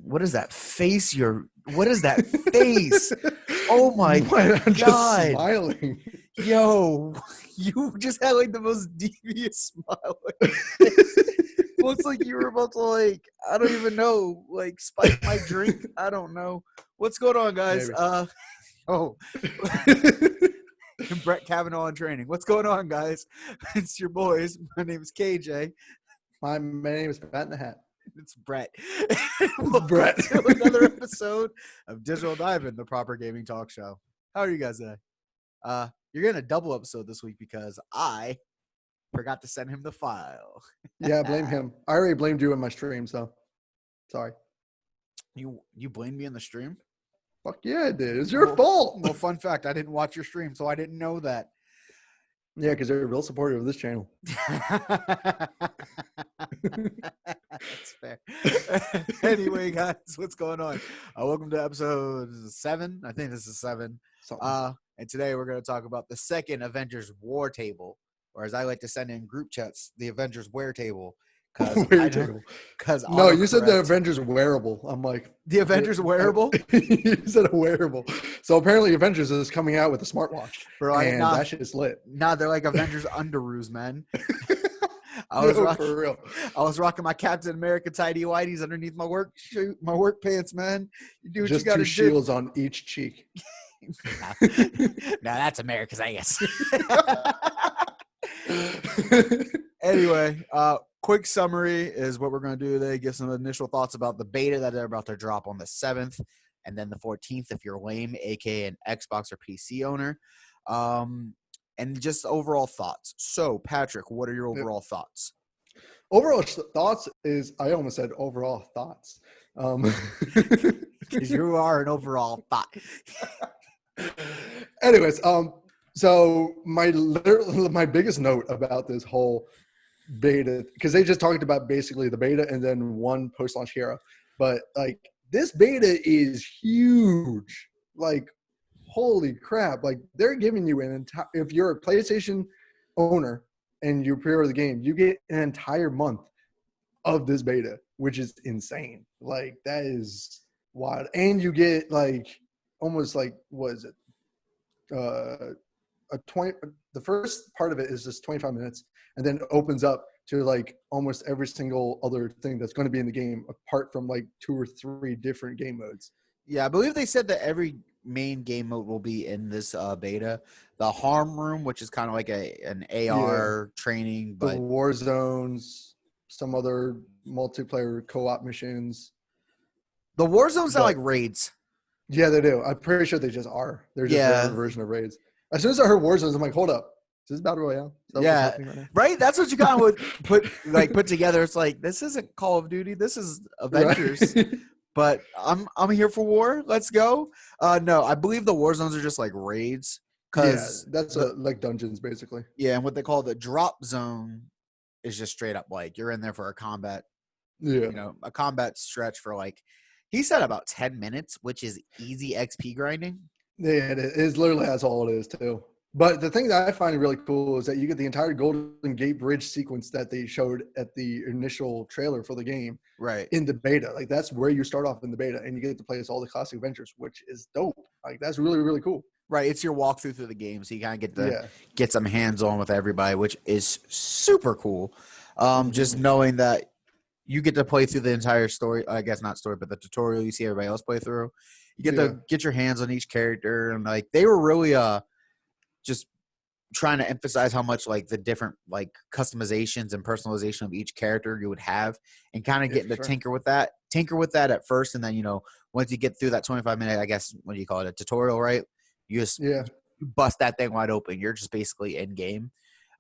What is that face? What is that face? Oh my I'm just God. smiling. Yo, you just had like the most devious smile. Looks like you were about to I don't even know, spike my drink. I don't know. What's going on, guys? Maybe. Brett Kavanaugh in training. What's going on, guys? It's your boys. My name is KJ. My name is Pat in the Hat. It's Brett. It's Brett. To another episode of Digital Diving, the proper gaming talk show. How are you guys today? You're getting a double episode this week because I forgot to send him the file. Yeah, blame him. I already blamed you in my stream, so sorry. You blamed me in the stream? Fuck yeah, I did. It's your fault. Well, fun fact, I didn't watch your stream, so I didn't know that. Yeah, because they're real supportive of this channel. That's fair. Anyway, guys, what's going on? Welcome to episode 7. I think this is 7. And today we're going to talk about the second Avengers War Table, or as I like to send in group chats, the Avengers Wear Table. Because no, you said the Avengers Wearable. I'm like, the Avengers Wearable. You said a wearable. So apparently, Avengers is coming out with a smartwatch, and that shit is lit. Nah, they're like Avengers underoos, man. For real. I was rocking my Captain America tidy whities underneath my work pants, man. You do what just you gotta two do. shields on each cheek. Now that's America's ass. Anyway, quick summary is what we're going to do today. Give some initial thoughts about the beta that they're about to drop on the 7th and then the 14th if you're lame, aka an Xbox or PC owner. And just overall thoughts. So, Patrick, what are your overall thoughts? Overall thoughts is, I almost said overall thoughts. Because you are an overall thought. Anyways, so my biggest note about this whole beta, because they just talked about basically the beta and then one post-launch hero, but like this beta is huge. Like, holy crap! Like they're giving you an entire. If you're a PlayStation owner and you pre-order the game, you get an entire month of this beta, which is insane. Like that is wild, and you get like almost like what is it? The first part of it is just 25 minutes, and then it opens up to like almost every single other thing that's going to be in the game, apart from like 2 or 3 different game modes. Yeah, I believe they said that every main game mode will be in this beta. The harm room, which is kind of like an AR training, but the war zones, some other multiplayer co-op missions. The war zones sound like raids. Yeah, they do. I'm pretty sure they just are. They're just their version of raids. As soon as I heard war zones, I'm like, hold up. Is this Battle Royale? Yeah, right? That's what you kind of would put together. It's like, this isn't Call of Duty. This is Avengers. Right. But I'm here for war. Let's go. No, I believe the war zones are just like raids. That's like dungeons, basically. Yeah, and what they call the drop zone is just straight up like you're in there for a combat. Yeah. A combat stretch for like, he said about 10 minutes, which is easy XP grinding. Yeah, it is. Literally that's all it is too. But the thing that I find really cool is that you get the entire Golden Gate Bridge sequence that they showed at the initial trailer for the game, right, in the beta. Like that's where you start off in the beta, and you get to play as all the classic Avengers, which is dope. Like that's really, really cool. Right, it's your walkthrough through the game, so you kind of get to get some hands-on with everybody, which is super cool. Just knowing that you get to play through the entire story. I guess not story, but the tutorial you see everybody else play through. You get to get your hands on each character, and like they were really just trying to emphasize how much like the different like customizations and personalization of each character you would have, and kind of getting to tinker with that at first, and then once you get through that 25-minute, I guess what do you call it, a tutorial, right? You just you bust that thing wide open. You're just basically in game.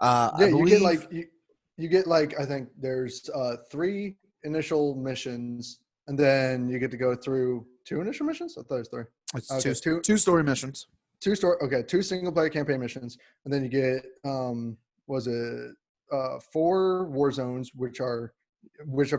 You get like I think there's 3 initial missions, and then you get to go through 2 initial missions. I thought it was 3. It's two story missions. 2 single player campaign missions, and then you get 4 war zones, which are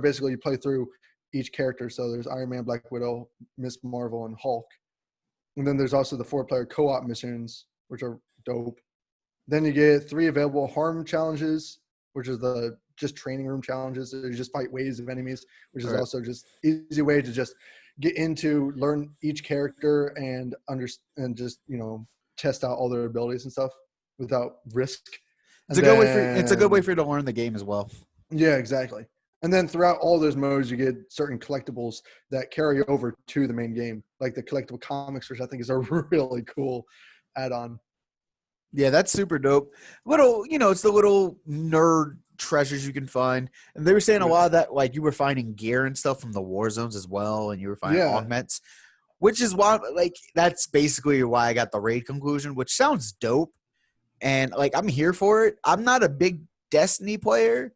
basically you play through each character. So there's Iron Man, Black Widow, Miss Marvel, and Hulk. And then there's also the 4-player co-op missions, which are dope. Then you get 3 available harm challenges, which is the just training room challenges. You just fight waves of enemies, which is Right. also just easy way to just get into, learn each character and just, test out all their abilities and stuff without risk. It's a good way for you to learn the game as well. Yeah, exactly. And then throughout all those modes, you get certain collectibles that carry over to the main game, like the collectible comics, which I think is a really cool add-on. Yeah, that's super dope. Little, it's the little nerd treasures you can find. And they were saying a lot of that, like you were finding gear and stuff from the war zones as well, and you were finding augments, which is why, like, that's basically why I got the raid conclusion, which sounds dope. And like, I'm here for it. I'm not a big Destiny player,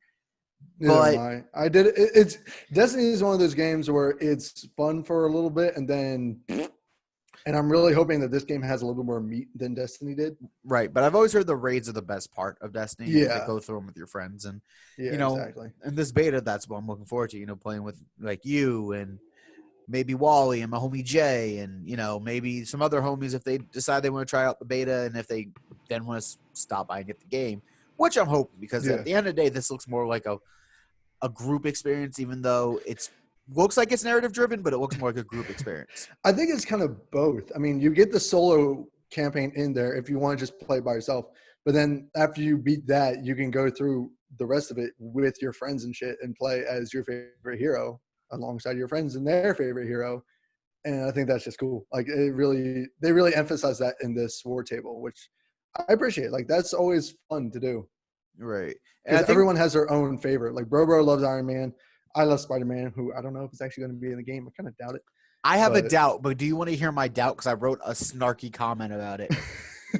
but I did it. It's Destiny is one of those games where it's fun for a little bit, and then, and I'm really hoping that this game has a little bit more meat than Destiny did. Right, but I've always heard the raids are the best part of Destiny. Yeah, to go through them with your friends, and exactly. in this beta, that's what I'm looking forward to. Playing with like you and maybe Wally and my homie Jay, and maybe some other homies if they decide they want to try out the beta, and if they then want to stop by and get the game, which I'm hoping, because at the end of the day, this looks more like a group experience, even though it's looks like it's narrative driven, but it looks more like a group experience. I think it's kind of both. I mean, you get the solo campaign in there if you want to just play by yourself, but then after you beat that, you can go through the rest of it with your friends and shit and play as your favorite hero alongside your friends and their favorite hero. And I think that's just cool. Like they really emphasize that in this War Table, which I appreciate. Like that's always fun to do. Right. Because everyone has their own favorite. Like Bro loves Iron Man. I love Spider-Man, who I don't know if it's actually going to be in the game. I kind of doubt it. I have a doubt, but do you want to hear my doubt? Because I wrote a snarky comment about it.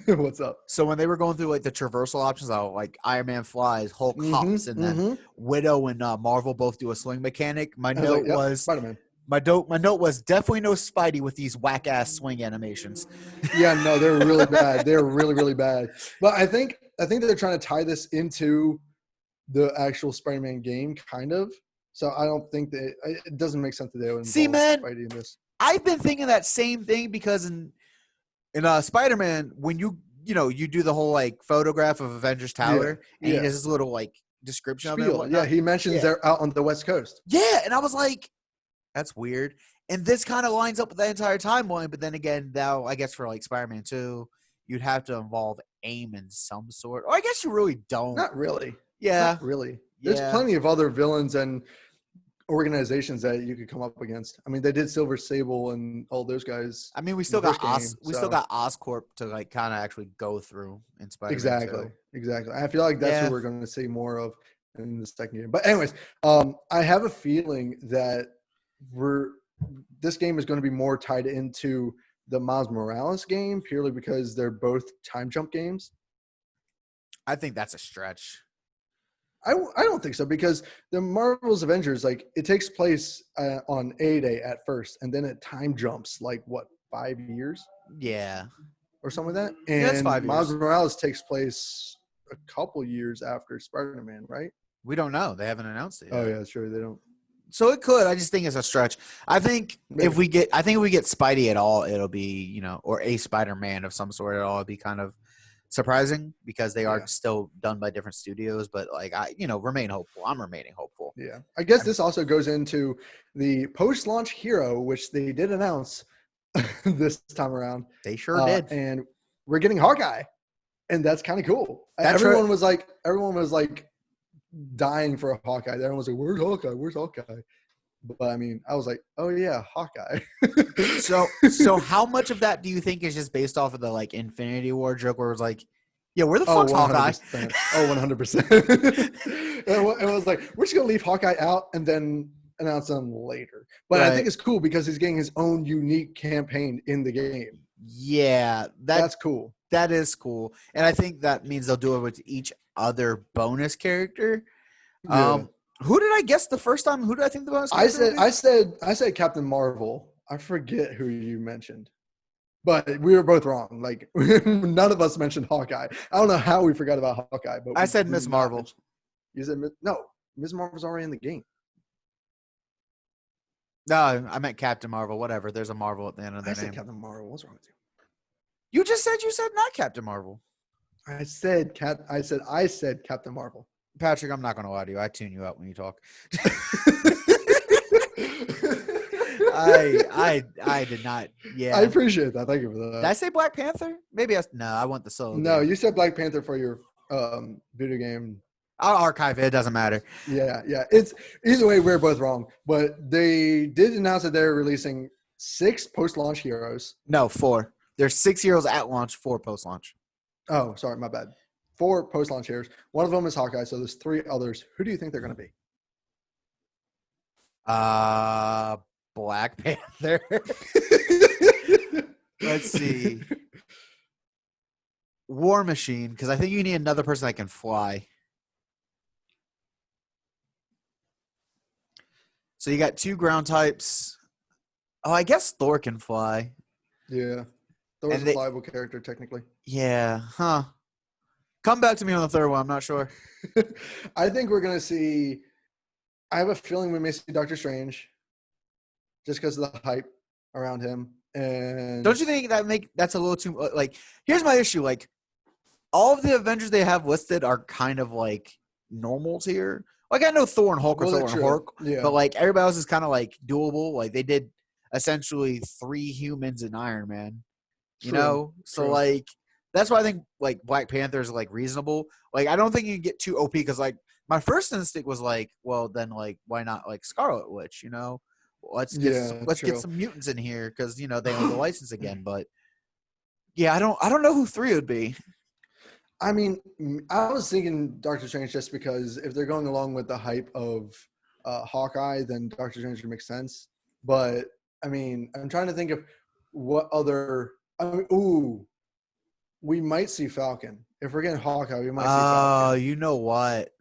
What's up? So when they were going through like the traversal options, like Iron Man flies, Hulk hops, and then Widow and Marvel both do a swing mechanic. My note was Spider-Man. My note was definitely no Spidey with these whack ass swing animations. Yeah, no, they're really bad. They're really, really bad. But I think they're trying to tie this into the actual Spider-Man game, kind of. So I don't think that it doesn't make sense that they would involve Spidey in this. I've been thinking that same thing because in Spider-Man, when you do the whole like photograph of Avengers Tower, and he does this little like description of it. Yeah, he mentions they're out on the West Coast. Yeah, and I was like, that's weird. And this kind of lines up with the entire timeline. But then again, now I guess for like Spider-Man 2, you'd have to involve AIM in some sort. Or I guess you really don't. Not really. Yeah. Not really. There's plenty of other villains and organizations that you could come up against. I mean, they did Silver Sable and all those guys. I mean, we still got Oscorp to like kind of actually go through in Spider-Man 2. Exactly. I feel like that's what we're going to see more of in the second game. But anyways, I have a feeling that this game is going to be more tied into the Miles Morales game purely because they're both time jump games. I think that's a stretch. I don't think so, because the Marvel's Avengers, like, it takes place on A-Day at first, and then it time jumps, like, 5 years? Yeah. Or something like that? And that's 5 years. Miles Morales takes place a couple years after Spider-Man, right? We don't know. They haven't announced it yet. Oh, yeah, sure. They don't. So it could. I just think it's a stretch. I think if we get Spidey at all, it'll be, or a Spider-Man of some sort at all, it'll be kind of surprising because they are still done by different studios, but like remain hopeful. I'm remaining hopeful. Yeah. I guess this also goes into the post-launch hero, which they did announce this time around. They sure did. And we're getting Hawkeye. And that's kind of cool. Everyone was like dying for a Hawkeye. Everyone was like, "Where's Hawkeye? Where's Hawkeye?" But I mean, I was like, "Oh yeah, Hawkeye." So how much of that do you think is just based off of the like Infinity War joke, where it was like, "Yeah, where the fuck's Hawkeye?" 100%. It was like, we're just gonna leave Hawkeye out and then announce him later. But I think it's cool because he's getting his own unique campaign in the game. Yeah, that's cool. That is cool, and I think that means they'll do it with each other bonus character. Who did I guess the first time? Who did I think the bonus character I said Captain Marvel. I forget who you mentioned, but we were both wrong. Like none of us mentioned Hawkeye. I don't know how we forgot about Hawkeye, but I said Miss Marvel. You said no. Miss Marvel's already in the game. No, I meant Captain Marvel. Whatever. There's a Marvel at the end of their name. I said Captain Marvel. What's wrong with you? You just said not Captain Marvel. I said Captain Marvel. Patrick, I'm not gonna lie to you. I tune you out when you talk. I did not. Yeah, I appreciate that. Thank you for that. Did I say Black Panther? Maybe no. I want the solo. No, game. you said Black Panther for your video game. I'll archive it. It doesn't matter. Yeah. It's either way, we're both wrong. But they did announce that they're releasing 6 post-launch heroes. No, 4. There's 6 heroes at launch, 4 post-launch. Oh, sorry, my bad. 4 post-launch heroes. One of them is Hawkeye, so there's 3 others. Who do you think they're going to be? Black Panther. Let's see. War Machine, because I think you need another person that can fly. So you got 2 ground types. Oh, I guess Thor can fly. Yeah. Thor's a flyable character, technically. Yeah. Huh. Come back to me on the third one. I'm not sure. I think we're going to see – I have a feeling we may see Doctor Strange just because of the hype around him. And don't you think that's a little too – like, here's my issue. Like, all of the Avengers they have listed are kind of, like, normal tier. Like, I know Thor and Hulk are Thor and Hulk, but, like, everybody else is kind of, like, doable. Like, they did essentially 3 humans in Iron Man, you know? So, like, that's why I think, like, Black Panther is, like, reasonable. Like, I don't think you can get too OP because, like, my first instinct was, like, well, then, like, why not, like, Scarlet Witch, you know? Let's get some mutants in here because, you know, they own the license again. But, yeah, I don't know who 3 would be. I mean, I was thinking Doctor Strange just because if they're going along with the hype of Hawkeye, then Doctor Strange would make sense. But, I mean, I'm trying to think of what other we might see Falcon. If we're getting Hawkeye, we might see Falcon. Oh, you know what?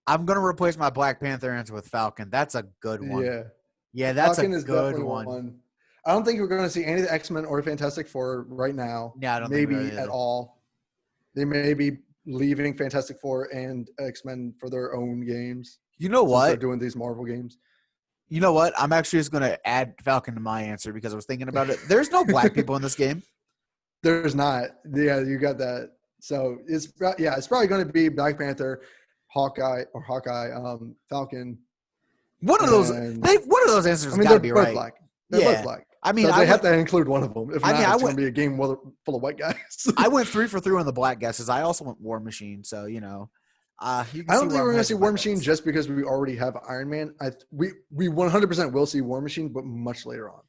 I'm going to replace my Black Panther answer with Falcon. That's a good one. Yeah, that's Falcon is good one. I don't think we're going to see any of the X-Men or Fantastic Four right now. Yeah, I don't maybe think at all. They may be leaving Fantastic Four and X-Men for their own games. You know what? They're doing these Marvel games. You know what? I'm actually just going to add Falcon to my answer because I was thinking about it. There's no black people in this game. There's not. Yeah, you got that. So it's probably going to be Black Panther, Hawkeye, Falcon. One of those answers got to be right. Black. They're both black. I mean, so they have to include one of them. If not, it's going to be a game full of white guys. I went 3 for 3 on the black guesses. I also went War Machine. So, you know. I don't think we're going to see War Machine just because we already have Iron Man. We 100% will see War Machine, but much later on.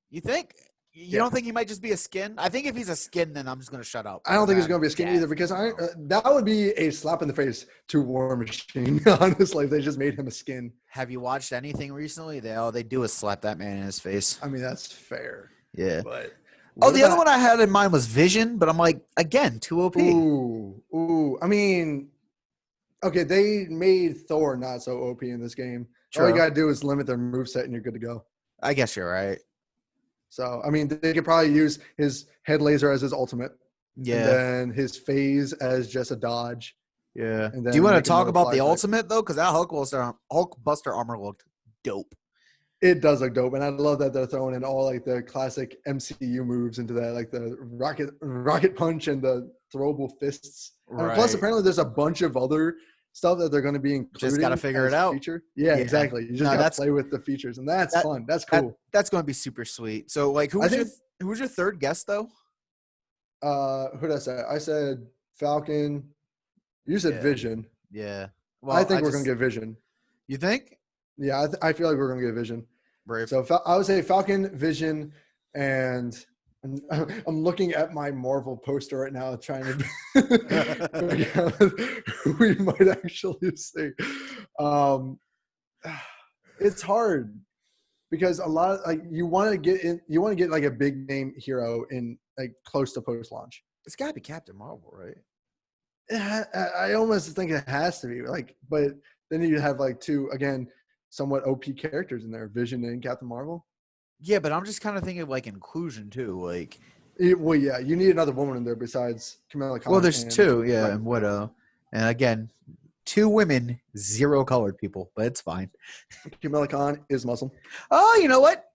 You think? You don't think he might just be a skin? I think if he's a skin, then I'm just going to shut up. I don't think he's going to be a skin either because that would be a slap in the face to War Machine, honestly, if they just made him a skin. Have you watched anything recently? All they do is slap that man in his face. I mean, that's fair. Yeah. But the other one I had in mind was Vision, but I'm like, again, too OP. Ooh. I mean, okay, they made Thor not so OP in this game. True. All you got to do is limit their moveset and you're good to go. I guess you're right. So, I mean, they could probably use his head laser as his ultimate. Yeah. And then his phase as just a dodge. Yeah. Do you want to talk about the ultimate, though? Because that Hulkbuster armor looked dope. It does look dope. And I love that they're throwing in all, like, the classic MCU moves into that, like the rocket punch and the throwable fists. Right. And plus, apparently, there's a bunch of other stuff that they're going to be including. Just got to figure it out. Feature. Yeah, exactly. You just got to play with the features, and that's fun. That's cool. That's going to be super sweet. So, like, who was your third guest, though? Who did I say? I said Falcon. You said Vision. Yeah. Well, I think we're going to get Vision. You think? Yeah, I feel like we're going to get Vision. Brave. So I would say Falcon, Vision, and I'm looking at my Marvel poster right now, trying to figure out who we might actually see. It's hard because a lot of you want to get like a big name hero in like close to post launch. It's got to be Captain Marvel, right? I almost think it has to be but then you have like 2 again somewhat OP characters in there, Vision and Captain Marvel. Yeah, but I'm just kind of thinking of like inclusion too. Like, well, yeah, you need another woman in there besides Kamala Khan. Well, there's 2, and Widow, and again, 2 women, 0 colored people, but it's fine. Kamala Khan is Muslim. Oh, you know what?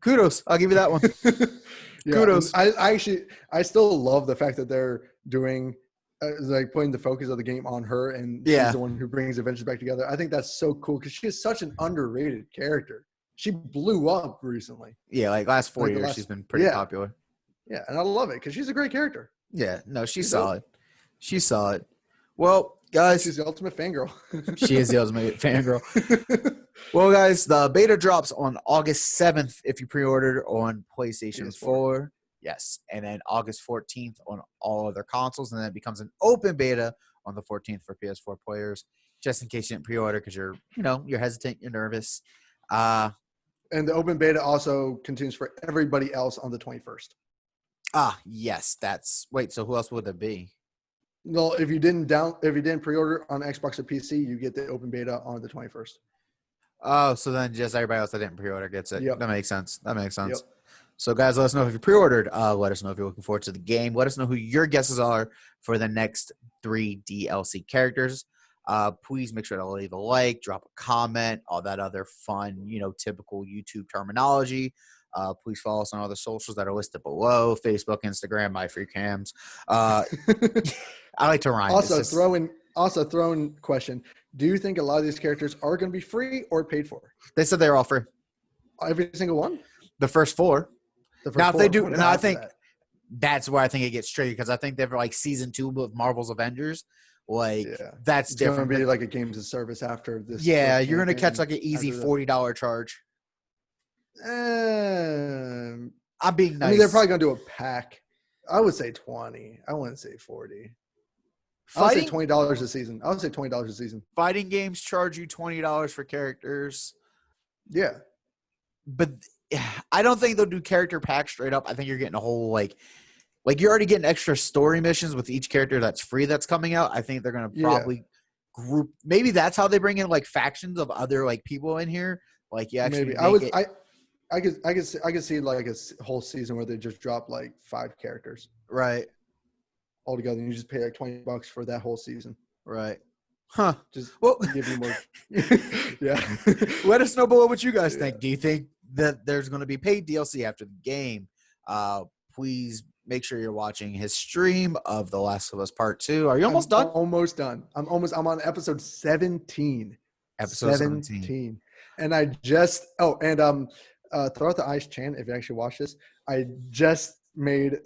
Kudos, I'll give you that one. Kudos. I still love the fact that they're doing like putting the focus of the game on her, and she's the one who brings Avengers back together. I think that's so cool because she is such an underrated character. She blew up recently. Yeah, like last 4 years, she's been pretty popular. Yeah, and I love it because she's a great character. Yeah, no, she's solid. She's solid. Well, guys. She's the ultimate fangirl. She is the ultimate fangirl. Well, guys, the beta drops on August 7th if you pre-ordered on PlayStation 4. Yes, and then August 14th on all other consoles, and then it becomes an open beta on the 14th for PS4 players, just in case you didn't pre-order because you're hesitant, you're nervous. And the open beta also continues for everybody else on the 21st. Yes, so who else would it be? No, if you didn't pre-order on Xbox or PC, you get the open beta on the 21st. Oh, so then just everybody else that didn't pre-order gets it. Yep. That makes sense. Yep. So, guys, let us know if you pre-ordered. Let us know if you're looking forward to the game. Let us know who your guesses are for the next 3 DLC characters. Please make sure to leave a like, drop a comment, all that other fun, typical YouTube terminology. Please follow us on all the socials that are listed below: Facebook, Instagram, MyFreeCams. I like to rhyme. Also, throw in question. Do you think a lot of these characters are going to be free or paid for? They said they're all free. Every single one? The first 4. Now, if they do, I think that's where I think it gets tricky because I think they're like season 2 of Marvel's Avengers. That's different. It's going to be like a games of service after this. Yeah, you're going to catch like an easy $40 charge. I'm being nice. I mean, they're probably going to do a pack. I would say 20. I wouldn't say 40. I would say $20 a season. I would say $20 a season. Fighting games charge you $20 for characters. Yeah. But I don't think they'll do character packs straight up. I think you're getting a whole like you're already getting extra story missions with each character that's free that's coming out. I think they're going to probably group. Maybe that's how they bring in like factions of other like people in here. Like you actually maybe I could see like a whole season where they just drop like 5 characters. Right. All together, and you just pay like $20 for that whole season. Right. Just give you more. Yeah. Let us know below what you guys think. Do you think that there's going to be paid DLC after the game? Please make sure you're watching his stream of The Last of Us Part 2. Are you almost done? Almost done. I'm on episode 17. Episode 17. And I just throw out the Ice Chan if you actually watch this. I just made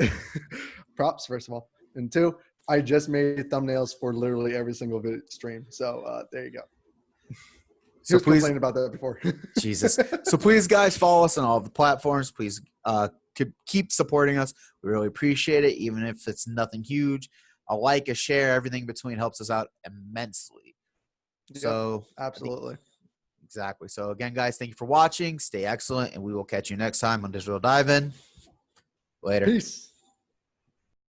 props, first of all. And 2, I just made thumbnails for literally every single stream. So there you go. So please complain about that before. Jesus. So please, guys, follow us on all the platforms. Please keep supporting us. We really appreciate it, even if it's nothing huge. A like, a share, everything between helps us out immensely. So absolutely. Exactly. So again, guys, thank you for watching. Stay excellent, and we will catch you next time on Digital Dive In. Later. Peace.